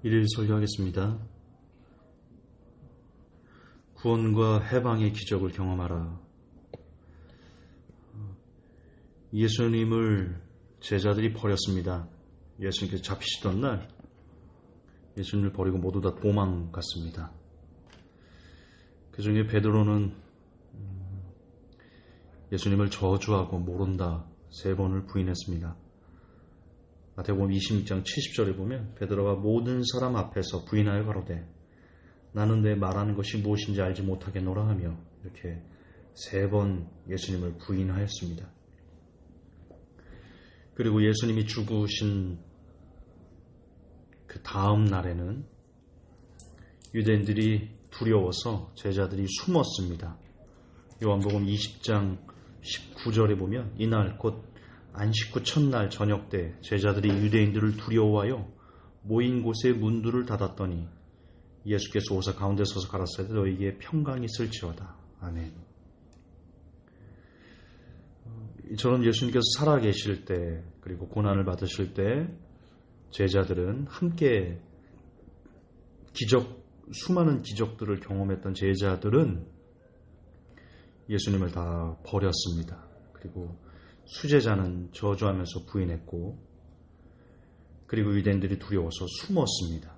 일일 설교하겠습니다. 구원과 해방의 기적을 경험하라. 예수님을 제자들이 버렸습니다. 예수님께서 잡히시던 날 예수님을 버리고 모두 다 도망갔습니다. 그 중에 베드로는 예수님을 저주하고 모른다 3번을 부인했습니다. 마태복음 26장 70절에 보면 베드로가 모든 사람 앞에서 부인하여 가로되 나는 내 말하는 것이 무엇인지 알지 못하겠노라 하며 이렇게 3번 예수님을 부인하였습니다. 그리고 예수님이 죽으신 그 다음 날에는 유대인들이 두려워서 제자들이 숨었습니다. 요한복음 20장 19절에 보면 이날 곧 안식 후 첫날 저녁 때 제자들이 유대인들을 두려워하여 모인 곳에 문들을 닫았더니 예수께서 오사 가운데 서서 가라사대 너희에게 평강이 있을지어다. 아멘. 이처럼 예수님께서 살아계실 때 그리고 고난을 받으실 때 제자들은 함께 수많은 기적들을 경험했던 제자들은 예수님을 다 버렸습니다. 그리고 수제자는 저주하면서 부인했고 그리고 유대인들이 두려워서 숨었습니다.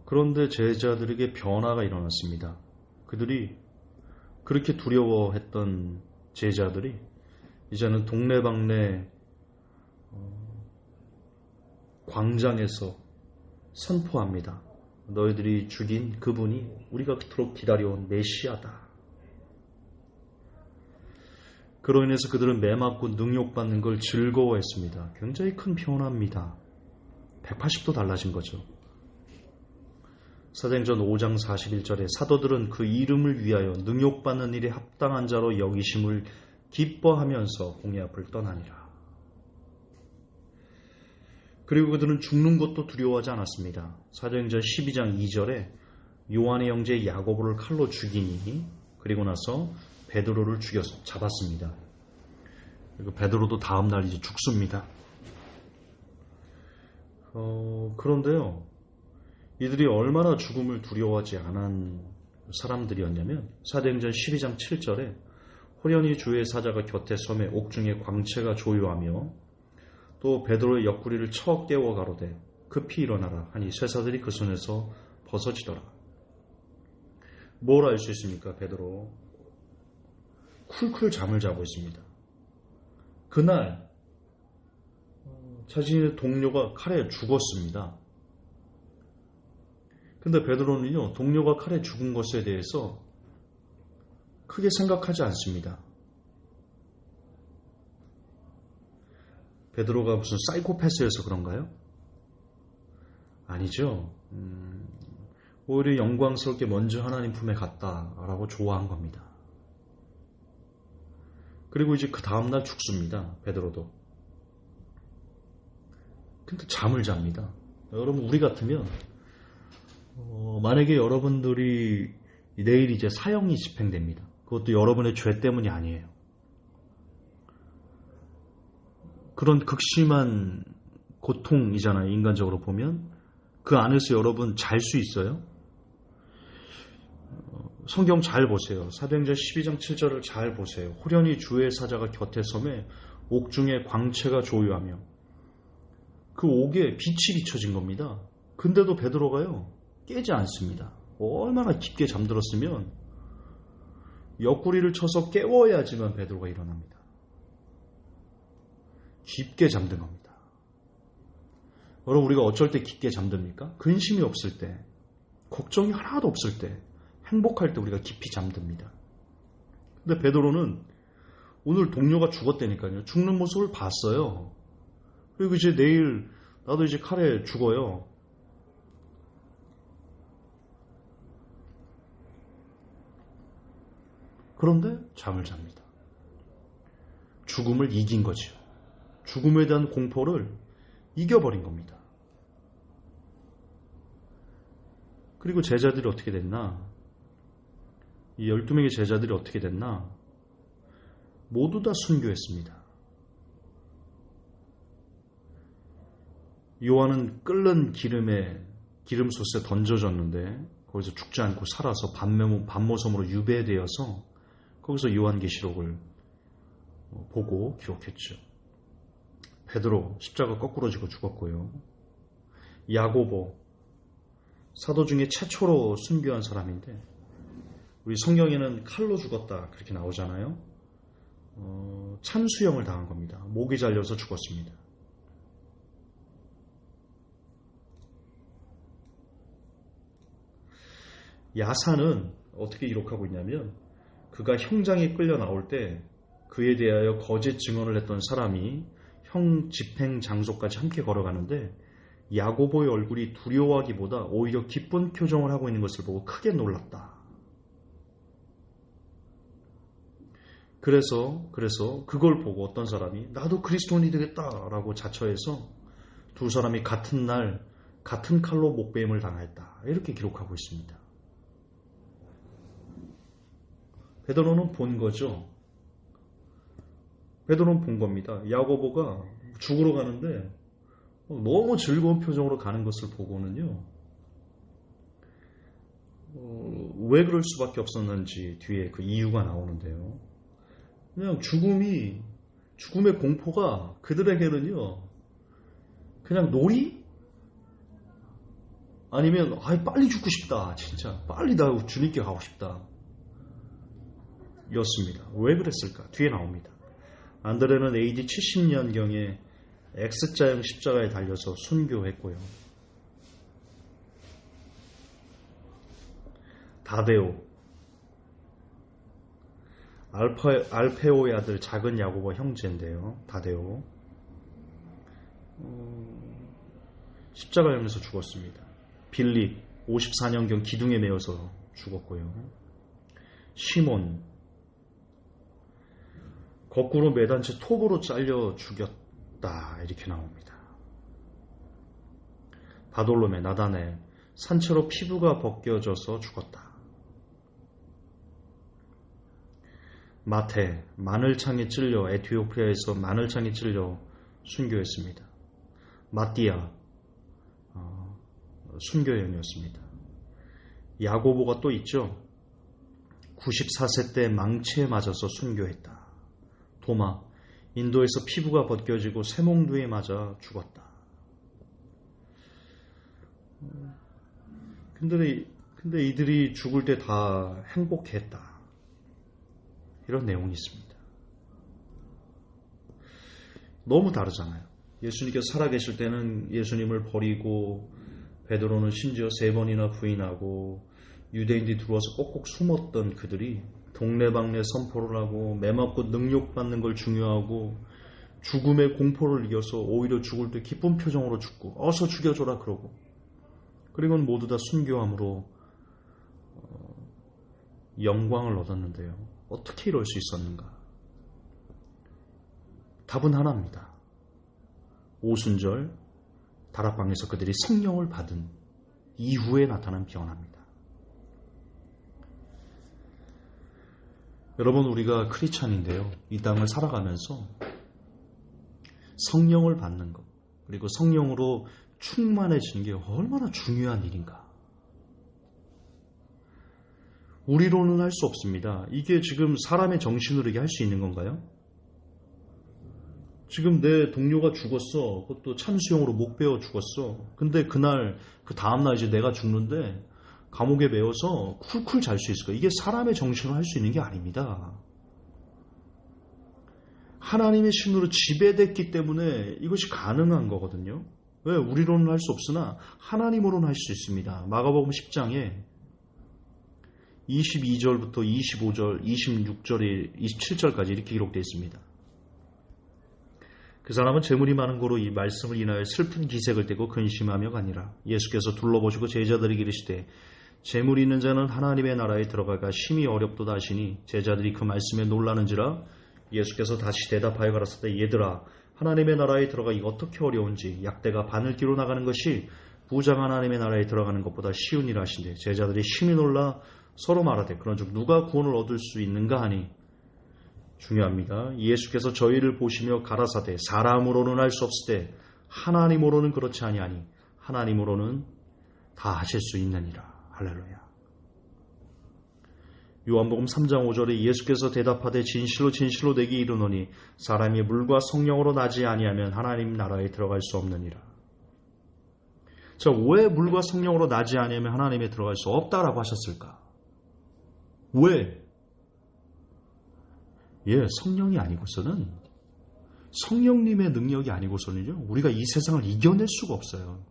그런데 제자들에게 변화가 일어났습니다. 그들이 그렇게 두려워했던 제자들이 이제는 동네방네 광장에서 선포합니다. 너희들이 죽인 그분이 우리가 그토록 기다려온 메시아다. 그로 인해서 그들은 매맞고 능욕받는 걸 즐거워했습니다. 굉장히 큰 변화입니다. 180도 달라진 거죠. 사도행전 5장 41절에 사도들은 그 이름을 위하여 능욕받는 일에 합당한 자로 여기심을 기뻐하면서 공의 앞을 떠나니라. 그리고 그들은 죽는 것도 두려워하지 않았습니다. 사도행전 12장 2절에 요한의 형제 야고보를 칼로 죽이니 그리고 나서 베드로를 잡았습니다. 그리고 베드로도 다음 날 이제 죽습니다. 그런데요, 이들이 얼마나 죽음을 두려워하지 않은 사람들이었냐면 사도행전 12장 7절에 호련히 주의 사자가 곁에 섬에 옥중에 광채가 조요하며 또 베드로의 옆구리를 쳐 깨워 가로되 급히 일어나라 하니 쇠사들이 그 손에서 벗어지더라. 뭘 알 수 있습니까? 베드로 쿨쿨 잠을 자고 있습니다. 그날 자신의 동료가 칼에 죽었습니다. 근데 베드로는요, 동료가 칼에 죽은 것에 대해서 크게 생각하지 않습니다. 베드로가 무슨 사이코패스여서 그런가요? 아니죠. 오히려 영광스럽게 먼저 하나님 품에 갔다라고 좋아한 겁니다. 그리고 이제 그 다음날 죽습니다. 베드로도. 근데 잠을 잡니다. 여러분, 우리 같으면 만약에 여러분들이 내일 이제 사형이 집행됩니다. 그것도 여러분의 죄 때문이 아니에요. 그런 극심한 고통이잖아요. 인간적으로 보면. 그 안에서 여러분 잘 수 있어요? 성경 잘 보세요. 사도행전 12장 7절을 잘 보세요. 호련히 주의 사자가 곁에 섬에 옥중에 광채가 조요하며 그 옥에 빛이 비춰진 겁니다. 근데도 베드로가요, 깨지 않습니다. 얼마나 깊게 잠들었으면 옆구리를 쳐서 깨워야지만 베드로가 일어납니다. 깊게 잠든 겁니다. 여러분, 우리가 어쩔 때 깊게 잠듭니까? 근심이 없을 때, 걱정이 하나도 없을 때, 행복할 때 우리가 깊이 잠듭니다. 근데 베드로는 오늘 동료가 죽었다니까요. 죽는 모습을 봤어요. 그리고 이제 내일 나도 이제 칼에 죽어요. 그런데 잠을 잡니다. 죽음을 이긴 거죠. 죽음에 대한 공포를 이겨버린 겁니다. 그리고 제자들이 어떻게 됐나? 이 12명의 제자들이 어떻게 됐나? 모두 다 순교했습니다. 요한은 끓는 기름솥에 던져졌는데 거기서 죽지 않고 살아서 반모섬으로 유배되어서 거기서 요한계시록을 보고 기록했죠. 베드로 십자가 거꾸로 지고 죽었고요. 야고보 사도 중에 최초로 순교한 사람인데 우리 성경에는 칼로 죽었다 그렇게 나오잖아요. 참수형을 당한 겁니다. 목이 잘려서 죽었습니다. 야사는 어떻게 기록하고 있냐면 그가 형장에 끌려 나올 때 그에 대하여 거짓 증언을 했던 사람이 형 집행 장소까지 함께 걸어가는데 야고보의 얼굴이 두려워하기보다 오히려 기쁜 표정을 하고 있는 것을 보고 크게 놀랐다. 그래서 그걸 보고 어떤 사람이 나도 그리스도인이 되겠다라고 자처해서 두 사람이 같은 날 같은 칼로 목베임을 당했다. 이렇게 기록하고 있습니다. 베드로는 본 거죠. 베드로는 본 겁니다. 야고보가 죽으러 가는데 너무 즐거운 표정으로 가는 것을 보고는요. 왜 그럴 수밖에 없었는지 뒤에 그 이유가 나오는데요. 그냥 죽음의 공포가 그들에게는요. 그냥 놀이? 아니면 빨리 죽고 싶다. 진짜 빨리 나 주님께 가고 싶다. 였습니다. 왜 그랬을까? 뒤에 나옵니다. 안드레는 AD 70년경에 X자형 십자가에 달려서 순교했고요. 다데오, 알페오의 아들 작은 야고보 형제인데요. 다데오 십자가형에서 죽었습니다. 빌립 54년경 기둥에 매어서 죽었고요. 시몬 거꾸로 매단 채 톱으로 잘려 죽였다. 이렇게 나옵니다. 바돌로메, 나다네 산채로 피부가 벗겨져서 죽었다. 마태 마늘창에 찔려 에티오피아에서 마늘창에 찔려 순교했습니다. 마띠아 순교형이었습니다. 야고보가 또 있죠. 94세 때 망치에 맞아서 순교했다. 도마 인도에서 피부가 벗겨지고 쇠몽두에 맞아 죽었다. 근데 이들이 죽을 때 다 행복했다. 이런 내용이 있습니다. 너무 다르잖아요. 예수님께서 살아계실 때는 예수님을 버리고 베드로는 심지어 3번이나 부인하고 유대인들이 들어와서 꼭꼭 숨었던 그들이 동네방네 선포를 하고 매맞고 능욕받는 걸 중요하고 죽음의 공포를 이겨서 오히려 죽을 때 기쁜 표정으로 죽고 어서 죽여줘라 그러고 그리고는 모두 다 순교함으로 영광을 얻었는데요. 어떻게 이럴 수 있었는가? 답은 하나입니다. 오순절 다락방에서 그들이 성령을 받은 이후에 나타난 변화입니다. 여러분, 우리가 크리스찬인데요. 이 땅을 살아가면서 성령을 받는 것, 그리고 성령으로 충만해지는 게 얼마나 중요한 일인가. 우리로는 할 수 없습니다. 이게 지금 사람의 정신으로 이게 할 수 있는 건가요? 지금 내 동료가 죽었어. 그것도 참수형으로 목 베어 죽었어. 근데 그날, 그 다음날 이제 내가 죽는데 감옥에 매어서 쿨쿨 잘 수 있을까? 이게 사람의 정신으로 할 수 있는 게 아닙니다. 하나님의 신으로 지배됐기 때문에 이것이 가능한 거거든요. 왜? 우리로는 할 수 없으나 하나님으로는 할 수 있습니다. 마가복음 10장에 22절부터 25절, 26절에 27절까지 이렇게 기록되어 있습니다. 그 사람은 재물이 많은 고로 이 말씀을 인하여 슬픈 기색을 띠고 근심하며 가니라. 예수께서 둘러보시고 제자들에게 이르시되 재물이 있는 자는 하나님의 나라에 들어가기가 심히 어렵도다 하시니 제자들이 그 말씀에 놀라는지라. 예수께서 다시 대답하여 가라사대 얘들아 하나님의 나라에 들어가기가 어떻게 어려운지 약대가 바늘기로 나가는 것이 부장 하나님의 나라에 들어가는 것보다 쉬운 일 하신대. 제자들이 심히 놀라 서로 말하되 그런즉 누가 구원을 얻을 수 있는가 하니. 중요합니다. 예수께서 저희를 보시며 가라사대 사람으로는 할 수 없으되 하나님으로는 그렇지 아니하니 하나님으로는 다 하실 수 있느니라. 할렐루야. 요한복음 3장 5절에 예수께서 대답하되 진실로 진실로 내게 이르노니 사람이 물과 성령으로 나지 아니하면 하나님 나라에 들어갈 수 없느니라. 자, 왜 물과 성령으로 나지 아니하면 하나님에 들어갈 수 없다라고 하셨을까? 왜? 성령이 아니고서는, 성령님의 능력이 아니고서는요, 우리가 이 세상을 이겨낼 수가 없어요.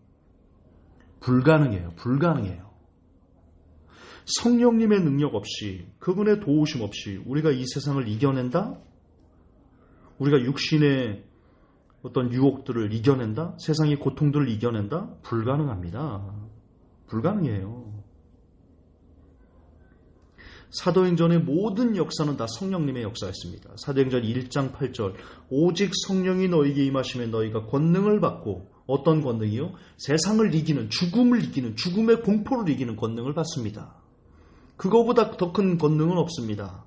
불가능해요. 성령님의 능력 없이, 그분의 도우심 없이 우리가 이 세상을 이겨낸다? 우리가 육신의 어떤 유혹들을 이겨낸다? 세상의 고통들을 이겨낸다? 불가능합니다. 불가능해요. 사도행전의 모든 역사는 다 성령님의 역사였습니다. 사도행전 1장 8절 오직 성령이 너희에게 임하시면 너희가 권능을 받고, 어떤 권능이요? 세상을 이기는, 죽음을 이기는, 죽음의 공포를 이기는 권능을 받습니다. 그거보다 더 큰 권능은 없습니다.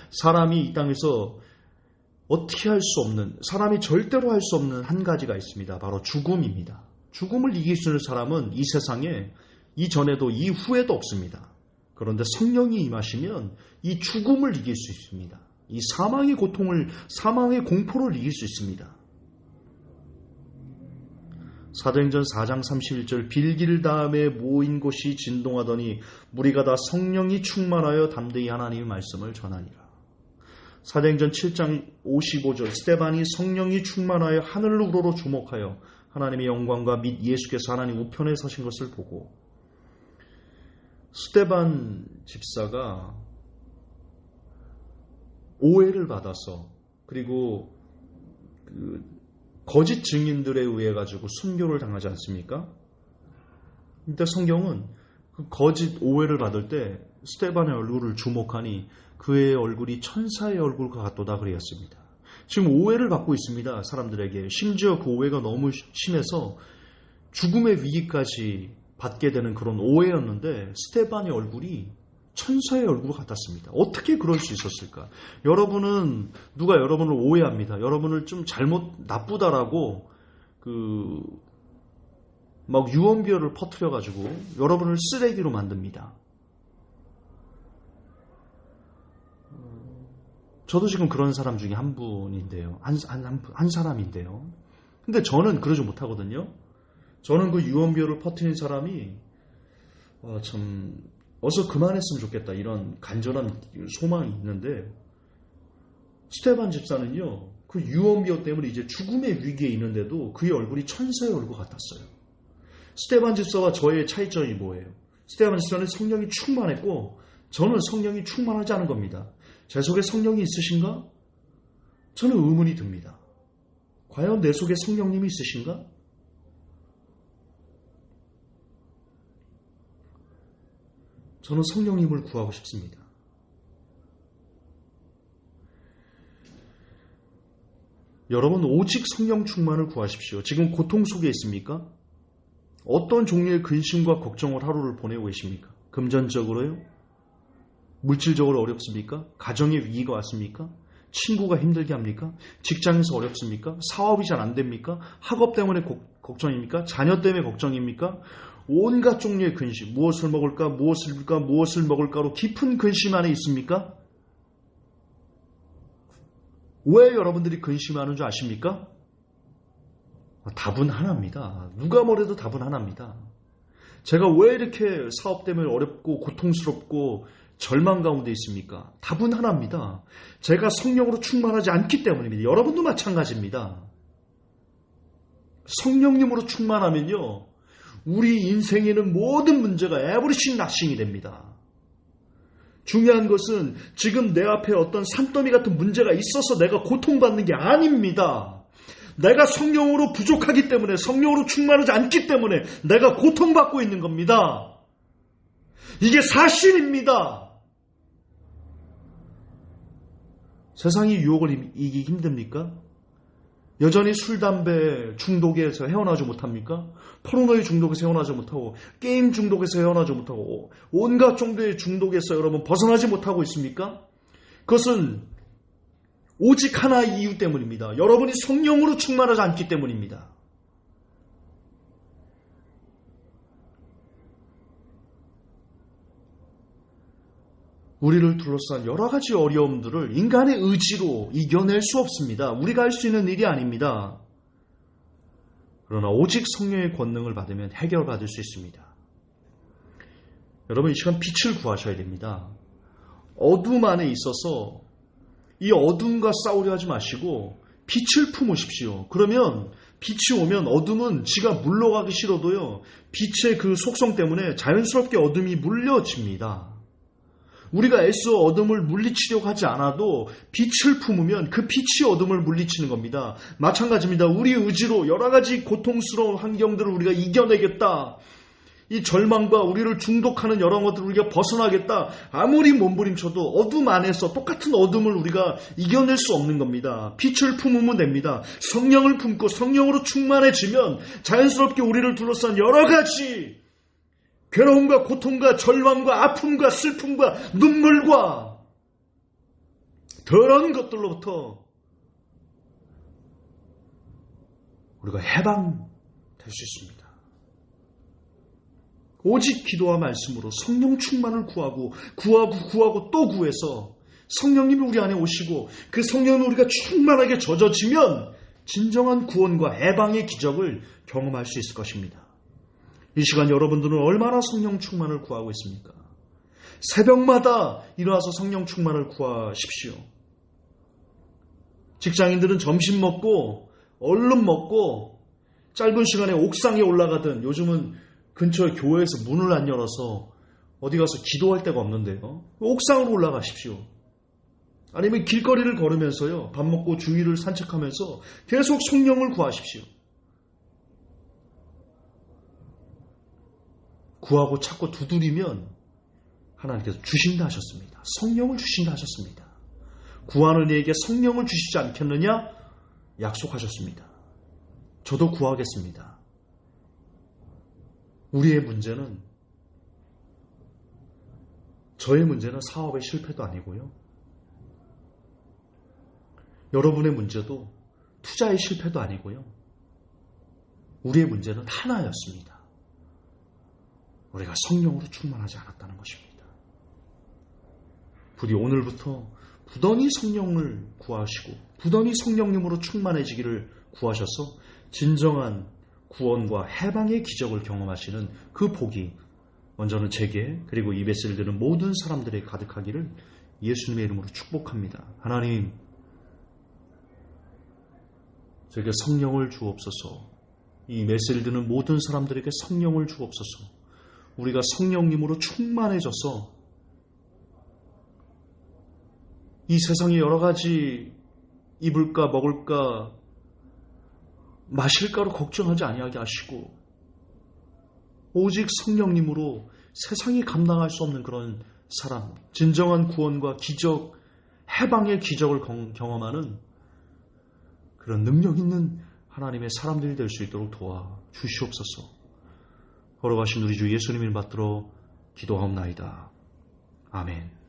사람이 이 땅에서 어떻게 할 수 없는, 사람이 절대로 할 수 없는 한 가지가 있습니다. 바로 죽음입니다. 죽음을 이길 수 있는 사람은 이 세상에 이전에도 이후에도 없습니다. 그런데 성령이 임하시면 이 죽음을 이길 수 있습니다. 이 사망의 고통을, 사망의 공포를 이길 수 있습니다. 사도행전 4장 31절 빌길 다음에 모인 곳이 진동하더니 무리가 다 성령이 충만하여 담대히 하나님의 말씀을 전하니라. 사도행전 7장 55절 스데반이 성령이 충만하여 하늘로 우러러 주목하여 하나님의 영광과 및 예수께서 하나님 우편에 서신 것을 보고, 스데반 집사가 오해를 받아서, 그리고 거짓 증인들에 의해 가지고 순교를 당하지 않습니까? 근데 성경은 그 거짓 오해를 받을 때 스데반의 얼굴을 주목하니 그의 얼굴이 천사의 얼굴과 같도다 그랬습니다. 지금 오해를 받고 있습니다. 사람들에게. 심지어 그 오해가 너무 심해서 죽음의 위기까지 받게 되는 그런 오해였는데 스데반의 얼굴이 천사의 얼굴 같았습니다. 어떻게 그럴 수 있었을까? 여러분은, 누가 여러분을 오해합니다. 여러분을 좀 잘못, 나쁘다라고 막 유언비어를 퍼뜨려가지고 여러분을 쓰레기로 만듭니다. 저도 지금 그런 사람 중에 한 분인데요. 한 사람인데요. 근데 저는 그러지 못하거든요. 저는 그 유언비어를 퍼뜨린 사람이 참 어서 그만했으면 좋겠다, 이런 간절한 소망이 있는데, 스데반 집사는요, 그 유언비어 때문에 이제 죽음의 위기에 있는데도 그의 얼굴이 천사의 얼굴 같았어요. 스데반 집사와 저의 차이점이 뭐예요? 스데반 집사는 성령이 충만했고 저는 성령이 충만하지 않은 겁니다. 제 속에 성령이 있으신가? 저는 의문이 듭니다. 과연 내 속에 성령님이 있으신가? 저는 성령님을 구하고 싶습니다. 여러분, 오직 성령 충만을 구하십시오. 지금 고통 속에 있습니까? 어떤 종류의 근심과 걱정을 하루를 보내고 계십니까? 금전적으로요? 물질적으로 어렵습니까? 가정의 위기가 왔습니까? 친구가 힘들게 합니까? 직장에서 어렵습니까? 사업이 잘 안 됩니까? 학업 때문에 걱정입니까? 자녀 때문에 걱정입니까? 온갖 종류의 근심, 무엇을 먹을까, 무엇을 입을까, 무엇을 먹을까로 깊은 근심 안에 있습니까? 왜 여러분들이 근심하는 줄 아십니까? 답은 하나입니다. 누가 뭐래도 답은 하나입니다. 제가 왜 이렇게 사업 때문에 어렵고 고통스럽고 절망 가운데 있습니까? 답은 하나입니다. 제가 성령으로 충만하지 않기 때문입니다. 여러분도 마찬가지입니다. 성령님으로 충만하면요, 우리 인생에는 모든 문제가 에브리싱 낫싱이 됩니다. 중요한 것은 지금 내 앞에 어떤 산더미 같은 문제가 있어서 내가 고통받는 게 아닙니다. 내가 성령으로 부족하기 때문에, 성령으로 충만하지 않기 때문에 내가 고통받고 있는 겁니다. 이게 사실입니다. 세상의 유혹을 이기기 힘듭니까? 여전히 술, 담배 중독에서 헤어나지 못합니까? 포르노의 중독에서 헤어나지 못하고, 게임 중독에서 헤어나지 못하고, 온갖 정도의 중독에서 여러분 벗어나지 못하고 있습니까? 그것은 오직 하나의 이유 때문입니다. 여러분이 성령으로 충만하지 않기 때문입니다. 우리를 둘러싼 여러 가지 어려움들을 인간의 의지로 이겨낼 수 없습니다. 우리가 할 수 있는 일이 아닙니다. 그러나 오직 성령의 권능을 받으면 해결받을 수 있습니다. 여러분, 이 시간 빛을 구하셔야 됩니다. 어둠 안에 있어서 이 어둠과 싸우려 하지 마시고 빛을 품으십시오. 그러면 빛이 오면 어둠은 지가 물러가기 싫어도요, 빛의 그 속성 때문에 자연스럽게 어둠이 물려집니다. 우리가 애써 어둠을 물리치려고 하지 않아도 빛을 품으면 그 빛이 어둠을 물리치는 겁니다. 마찬가지입니다. 우리 의지로 여러 가지 고통스러운 환경들을 우리가 이겨내겠다. 이 절망과 우리를 중독하는 여러 것들을 우리가 벗어나겠다. 아무리 몸부림쳐도 어둠 안에서 똑같은 어둠을 우리가 이겨낼 수 없는 겁니다. 빛을 품으면 됩니다. 성령을 품고 성령으로 충만해지면 자연스럽게 우리를 둘러싼 여러 가지 괴로움과 고통과 절망과 아픔과 슬픔과 눈물과 더러운 것들로부터 우리가 해방될 수 있습니다. 오직 기도와 말씀으로 성령 충만을 구하고 또 구해서 성령님이 우리 안에 오시고 그 성령을 우리가 충만하게 젖어지면 진정한 구원과 해방의 기적을 경험할 수 있을 것입니다. 이 시간 여러분들은 얼마나 성령 충만을 구하고 있습니까? 새벽마다 일어나서 성령 충만을 구하십시오. 직장인들은 점심 먹고 얼른 먹고 짧은 시간에 옥상에 올라가든, 요즘은 근처에 교회에서 문을 안 열어서 어디 가서 기도할 데가 없는데요, 옥상으로 올라가십시오. 아니면 길거리를 걸으면서요, 밥 먹고 주위를 산책하면서 계속 성령을 구하십시오. 구하고 찾고 두드리면 하나님께서 주신다 하셨습니다. 성령을 주신다 하셨습니다. 구하는 이에게 성령을 주시지 않겠느냐 약속하셨습니다. 저도 구하겠습니다. 우리의 문제는, 저의 문제는 사업의 실패도 아니고요, 여러분의 문제도 투자의 실패도 아니고요, 우리의 문제는 하나였습니다. 우리가 성령으로 충만하지 않았다는 것입니다. 부디 오늘부터 부단히 성령을 구하시고 부단히 성령님으로 충만해지기를 구하셔서 진정한 구원과 해방의 기적을 경험하시는 그 복이 먼저는 제게, 그리고 이 메시지를 듣는 모든 사람들에 가득하기를 예수님의 이름으로 축복합니다. 하나님, 제게 성령을 주옵소서. 이 메시지를 듣는 모든 사람들에게 성령을 주옵소서. 우리가 성령님으로 충만해져서 이 세상에 여러 가지 입을까 먹을까 마실까로 걱정하지 아니하게 하시고, 오직 성령님으로 세상이 감당할 수 없는 그런 사람, 진정한 구원과 기적, 해방의 기적을 경험하는 그런 능력 있는 하나님의 사람들이 될 수 있도록 도와 주시옵소서. 걸어가신 우리 주 예수님을 받들어 기도하옵나이다. 아멘.